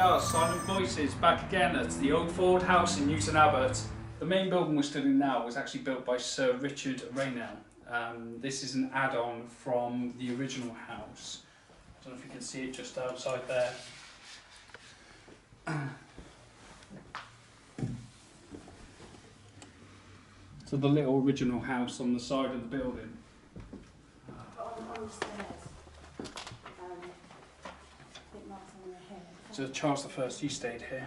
are, Silent Voices, back again at the old Forde House in Newton Abbot. The main building we're stood in now was actually built by Sir Richard Raynell. This is an add-on from the original house. I don't know if you can see it just outside there. So the little original house on the side of the building. On the stairs. I think Mark's on here. So Charles I, he stayed here.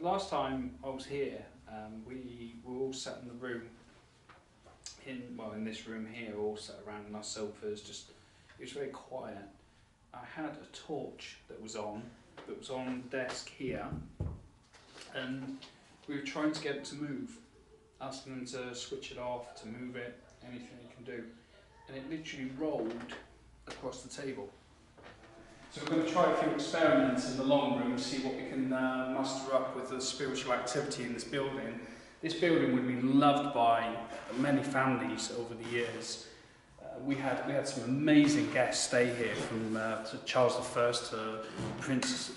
Last time I was here, we were all sat in the room, in this room here, all sat around on our sofas, it was very quiet. I had a torch that was on the desk here, and we were trying to get it to move, asking them to switch it off, to move it, anything you can do, and it literally rolled across the table. So we're going to try a few experiments in the long room to see what we can muster up with the spiritual activity in this building. This building would be loved by many families over the years. We had some amazing guests stay here, from to Charles I to Prince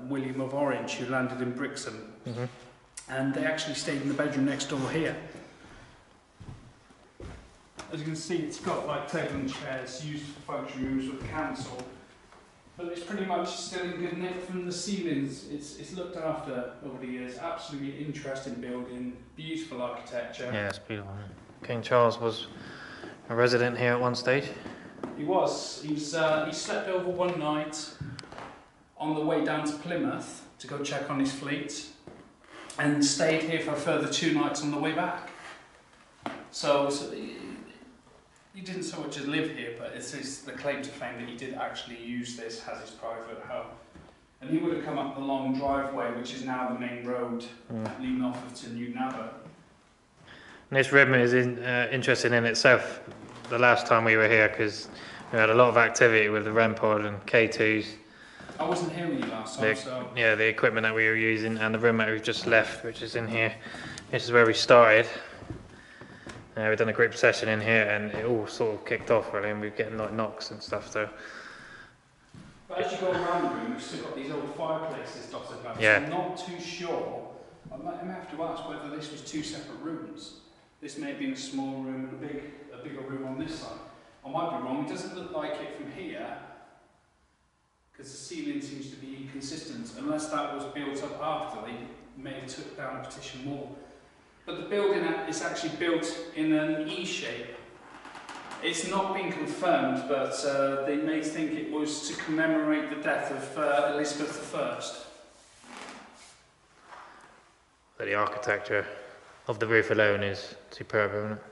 William of Orange, who landed in Brixham, and they actually stayed in the bedroom next door here. As you can see, it's got like table and chairs used for function rooms with the council, but it's pretty much still in good nick from the ceilings. It's looked after over the years. Absolutely interesting building, beautiful architecture. Yeah, it's beautiful. King Charles was a resident here at one stage. He was. He slept over one night on the way down to Plymouth to go check on his fleet, and stayed here for a further 2 nights on the way back. So he didn't so much as live here, but it's the claim to fame that he did actually use this as his private home. And he would have come up the long driveway, which is now the main road leading off to Newton Abbot. And this room is interesting in itself. The last time we were here, because we had a lot of activity with the REM pod and K2s. I wasn't here with you last time, Yeah, the equipment that we were using, and the room that we've just left, which is in here. This is where we started. We've done a group session in here, and it all sort of kicked off really, and we were getting like knocks and stuff. So. But as you go around the room, you've still got these old fireplaces dotted about. Yeah. So I'm not too sure. I might have to ask whether this was 2 separate rooms. This may have been a small room and a bigger room on this side. I might be wrong. It doesn't look like it from here, because the ceiling seems to be consistent, unless that was built up after they may have took down a partition wall. But the building is actually built in an E shape. It's not been confirmed, but they may think it was to commemorate the death of Elizabeth I. But the architecture of the roof alone is superb, isn't it?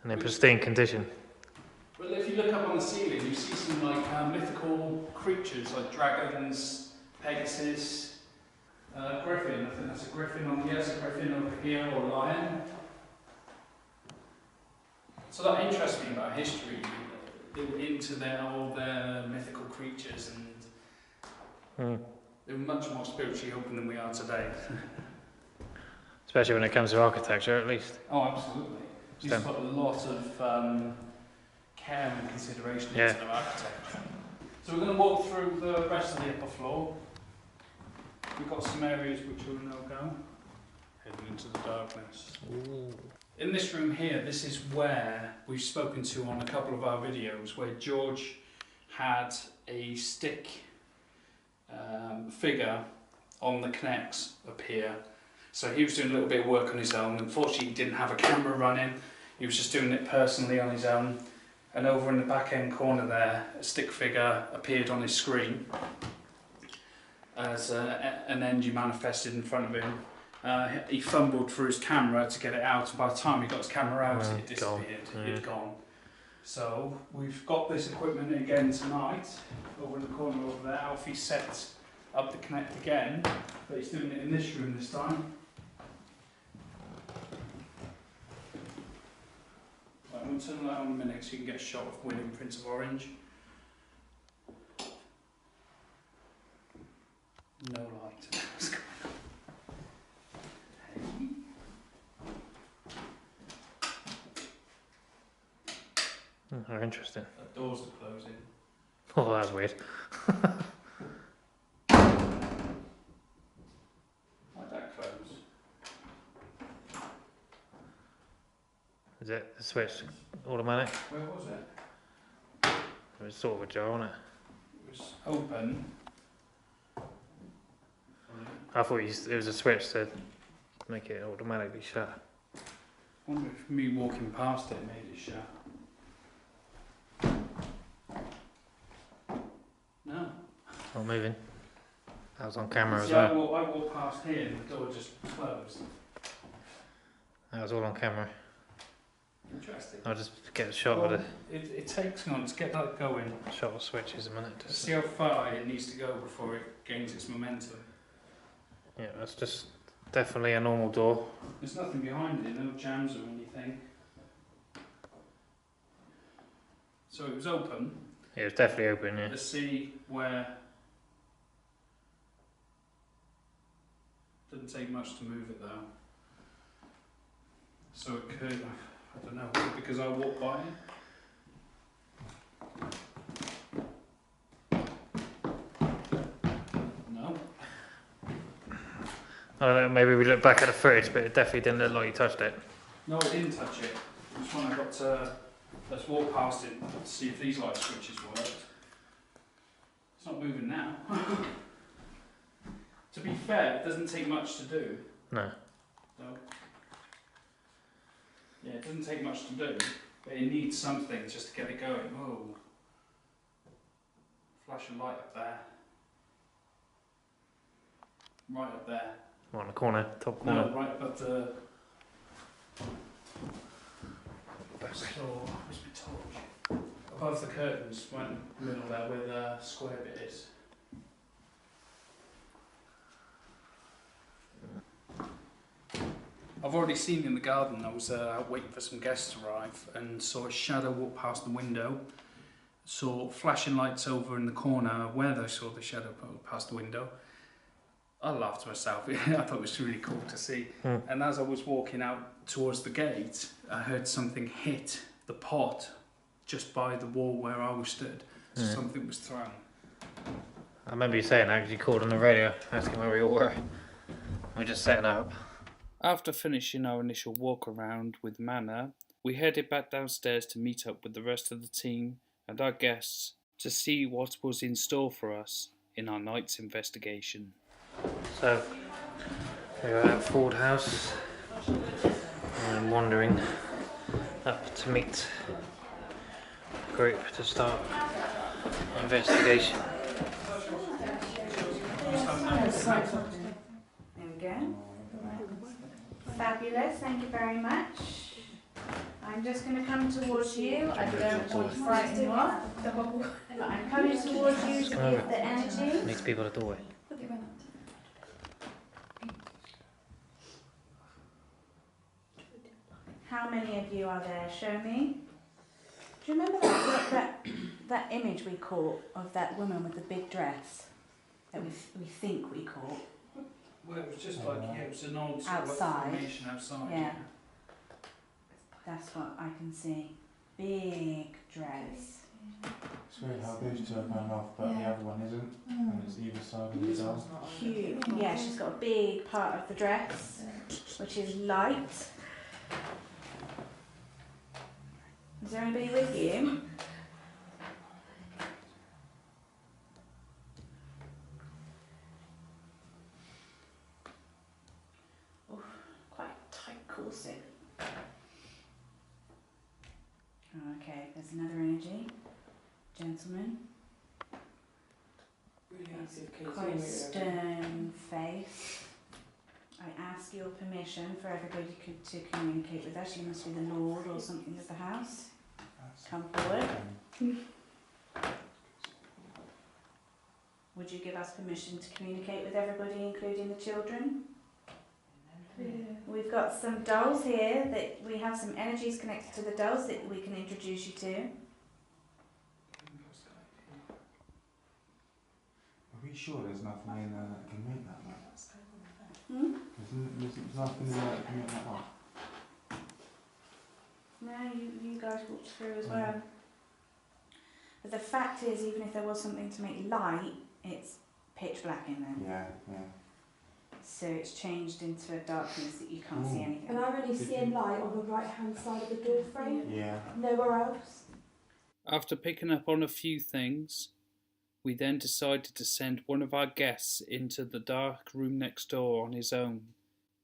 And in pristine condition. Well, if you look up on the ceiling, you see some like mythical creatures like dragons, Pegasus, griffin. I think that's a griffin on here, a griffin over here, or lion. So that interests me about history. They were into all their mythical creatures, and they were much more spiritually open than we are today. Especially when it comes to architecture, at least. Oh, absolutely. You just put a lot of care and consideration into their architecture. So we're going to walk through the rest of the upper floor. We've got some areas which will now go, heading into the darkness. Ooh. In this room here, this is where we've spoken to on a couple of our videos, where George had a stick figure on the connects up here. So he was doing a little bit of work on his own. Unfortunately, he didn't have a camera running. He was just doing it personally on his own. And over in the back end corner there, a stick figure appeared on his screen as an energy manifested in front of him. He fumbled for his camera to get it out, and by the time he got his camera out, it disappeared. It had gone. So we've got this equipment again tonight, over in the corner over there. Alfie set up the Connect again, but he's doing it in this room this time. Right, I'm going to turn the light on in a minute so you can get a shot of William, Prince of Orange. No light. What's going on? Hey. Oh, interesting. The doors are closing. Oh, that's weird. Why'd that close? Is it the switch automatic? Where was it? It was sort of ajar, wasn't it? It was open. I thought it was a switch to make it automatically shut. I wonder if me walking past it made it shut. No. Not moving. That was on camera as See, I well. walked past here and the door just closed. That was all on camera. Interesting. I'll just get a shot of It takes, hang on, let's get that going. the shot of switches a minute. Let's see how far it needs to go before it gains its momentum. Yeah, that's just definitely a normal door. There's nothing behind it, no jams or anything. So it was open. Yeah, it was definitely open, yeah. Let's see where. Didn't take much to move it though. So it could, I don't know, is it because I walked by it? No. I don't know, maybe we look back at the footage, but it definitely didn't look like you touched it. No, I didn't touch it. Just when I got to, let's walk past it to see if these light switches worked. It's not moving now. To be fair, it doesn't take much to do. No. No. Yeah, it doesn't take much to do, but it needs something just to get it going. Oh. Flash a light up there. Right up there. Right in the corner, top corner. No, right above the store. Where's my torch? Above the curtains, right in the middle there where the square bit is. I've already seen in the garden, I was out waiting for some guests to arrive and saw a shadow walk past the window. Saw flashing lights over in the corner where I saw the shadow past the window. I laughed to myself. I thought it was really cool to see. And as I was walking out towards the gate, I heard something hit the pot just by the wall where I was stood. So something was thrown. I remember you saying that because you called on the radio asking where we all were. We're just setting up. After finishing our initial walk around with Manna, we headed back downstairs to meet up with the rest of the team and our guests to see what was in store for us in our night's investigation. So, we're at Forde House and I'm wandering up to meet the group to start the investigation. There we go. Fabulous, thank you very much. I'm just going to come towards you. I don't want to frighten you off, but I'm coming towards you to give the energy. Needs people at the doorway. How many of you are there? Show me. Do you remember that image we caught of that woman with the big dress that we think we caught? Well, it was just like, yeah, it was an old sort of Outside. formation outside. Yeah. That's what I can see. Big dress. It's weird how those two are going off, but the other one isn't, and it's either side of the door. Huge. Yeah, she's got a big part of the dress, which is light. Is there anybody with you? Oh, quite tight corset. Okay, there's another energy. Gentleman. Quite stern face. I ask your permission for everybody to communicate with us. You must be the Lord or something of the house. Come forward. Would you give us permission to communicate with everybody, including the children? Yeah. We've got some dolls here that we have some energies connected to the dolls that we can introduce you to. Are we sure there's nothing in there that can make that light? There's nothing in there that can make that light. No, you guys walked through as well. But the fact is, even if there was something to make light, it's pitch black in there. Yeah, yeah. So it's changed into a darkness that you can't see anything. And I'm only seeing light on the right hand side of the door frame. Yeah. Nowhere else. After picking up on a few things, we then decided to send one of our guests into the dark room next door on his own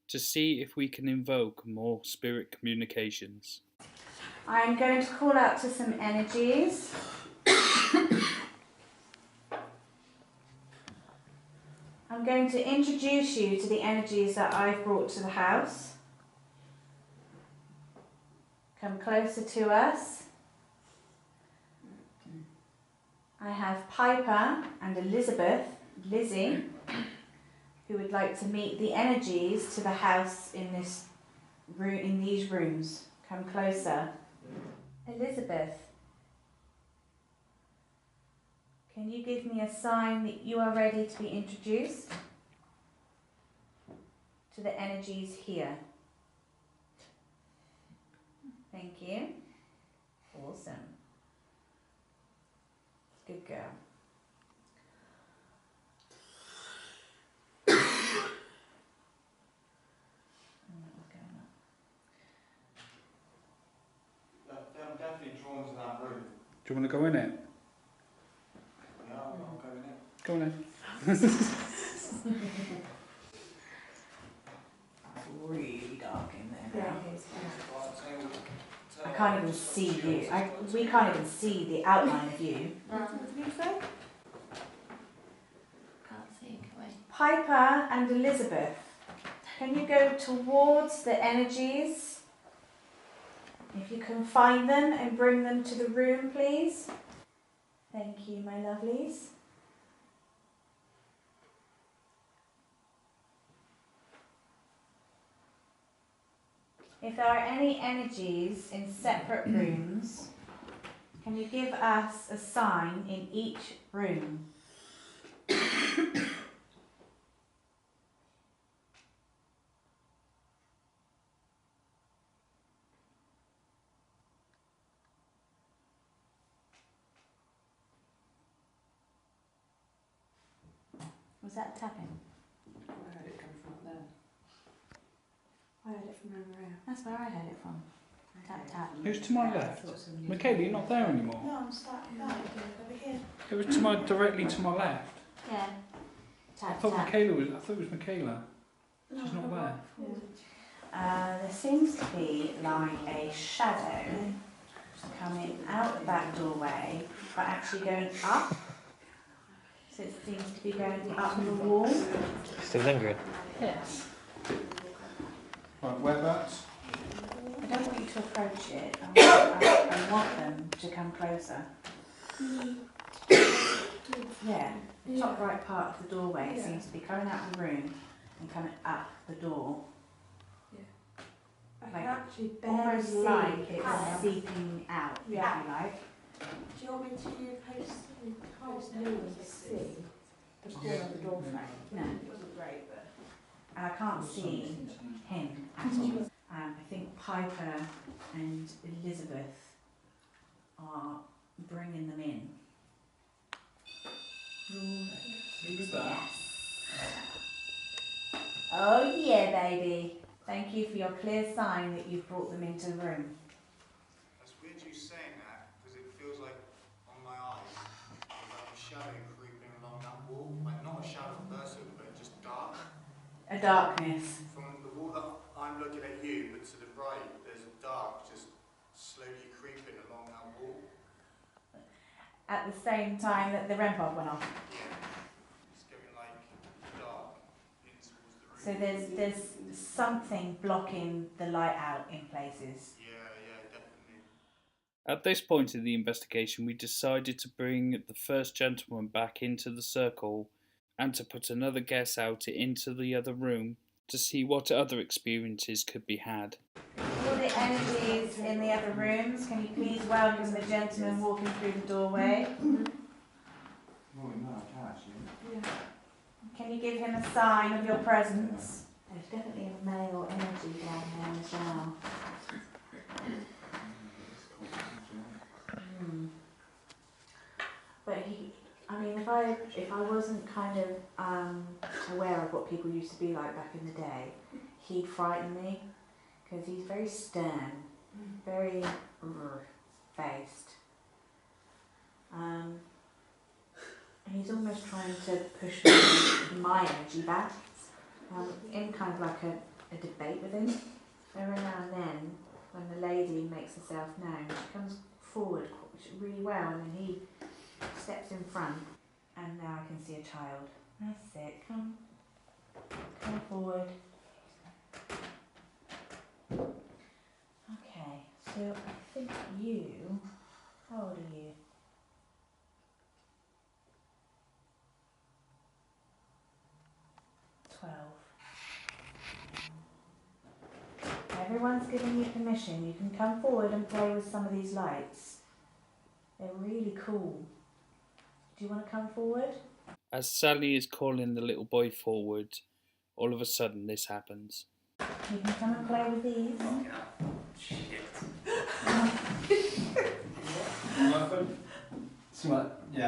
to see if we can invoke more spirit communications. I'm going to call out to some energies. I'm going to introduce you to the energies that I've brought to the house. Come closer to us. I have Piper and Elizabeth, Lizzie, who would like to meet the energies to the house in this room, in these rooms. Come closer. Elizabeth, can you give me a sign that you are ready to be introduced to the energies here? Thank you. Awesome. Good girl. I'm definitely drawn to that room. Do you want to go in it? Yeah, I'll go in it. Go on in. It's really dark in there Yeah. now. I can't even see you. We can't even see the outline of you. What did you say? Can't see, can we? Piper and Elizabeth, can you go towards the energies? If you can find them and bring them to the room, please. Thank you, my lovelies. If there are any energies in separate rooms, can you give us a sign in each room? Was that tapping? I heard it come from up there. I heard it from over here. That's where I heard it from. Tap, tap. Who's to my left? Michaela, you're not there anymore. No, I'm starting back over here. It was directly to my left. Yeah. I Tap, thought tap. I thought it was Michaela. She's not there. There seems to be like a shadow coming out the back doorway, but actually going up. So it seems to be going up the wall. Still lingering. Yes. Right, whereabouts? I don't want you to approach it. I want them to come closer. Yeah, the top right part of the doorway seems to be coming out of the room and coming up the door. I Like, can actually barely Almost see like it. it's seeping out, if you like. Do you want me to post me to see the corner of the door frame? No. It wasn't great, but... And I can't see him at all. I think Piper and Elizabeth are bringing them in. Who's that? Oh yeah, baby. Thank you for your clear sign that you've brought them into the room. It's weird you saying that because it feels like on my eyes there's like a shadow creeping along that wall. Like not a shadow person, but just dark. A darkness. From the wall that I'm looking at you, but to the right there's a dark just slowly creeping along that wall. At the same time that the REM pod went off. Yeah. It's going like dark in towards the room. So there's something blocking the light out in places. Yeah, definitely. At this point in the investigation, we decided to bring the first gentleman back into the circle and to put another guest out into the other room to see what other experiences could be had. All the energies in the other rooms, can you please welcome the gentleman walking through the doorway? Well, no, I can actually. Can you give him a sign of your presence? There's definitely a male energy down there as well. mean, if I wasn't kind of aware of what people used to be like back in the day, he'd frighten me because he's very stern, very faced. And he's almost trying to push my energy back. In kind of like a debate with him. Every now and then, when the lady makes herself known, she comes forward really well, and then he steps in front. And now I can see a child. That's it. Come forward. Okay. So I think you. How old are you? 12. Everyone's giving you permission. You can come forward and play with some of these lights. They're really cool. Do you want to come forward? As Sally is calling the little boy forward, all of a sudden this happens. You can come and play with these.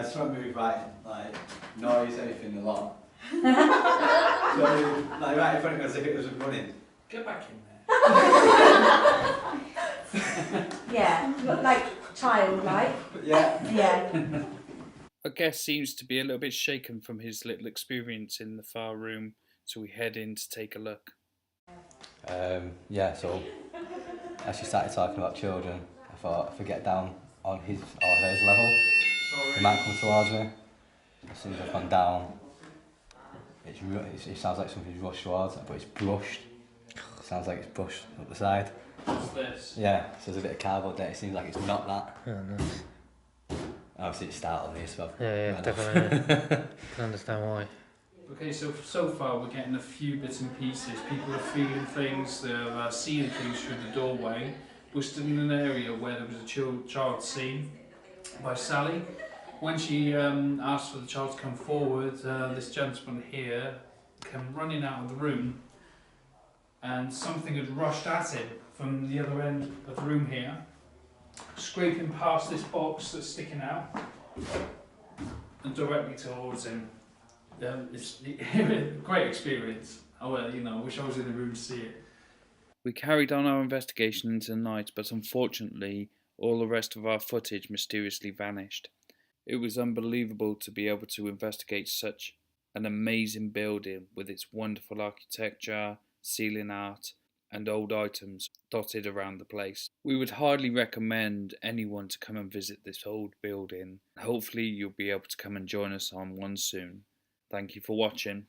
Something move right, like noise, anything a lot. So, like right in front of me as if it was running. Get back in there. Yeah, like childlike. Yeah. Yeah. Our guest seems to be a little bit shaken from his little experience in the far room, so we head in to take a look. So as she started talking about children, I thought if I get down on his or hers level, he might come towards me. As soon as I've gone down, it sounds like something's rushed towards, but it's brushed. It sounds like it's brushed up the side. What's this? Yeah, so there's a bit of cardboard there. It seems like it's not that. Oh, nice. Obviously it startled me, so Yeah, definitely. I can understand why. Okay, so far we're getting a few bits and pieces. People are feeling things, they're seeing things through the doorway. We're still in an area where there was a child seen by Sally. When she asked for the child to come forward, this gentleman here came running out of the room, and something had rushed at him from the other end of the room here, scraping past this box that's sticking out and directly towards him. It's a great experience. I wish I was in the room to see it. We carried on our investigation into the night, but unfortunately all the rest of our footage mysteriously vanished. It was unbelievable to be able to investigate such an amazing building with its wonderful architecture, ceiling art and old items dotted around the place. We would hardly recommend anyone to come and visit this old building. Hopefully you'll be able to come and join us on one soon. Thank you for watching.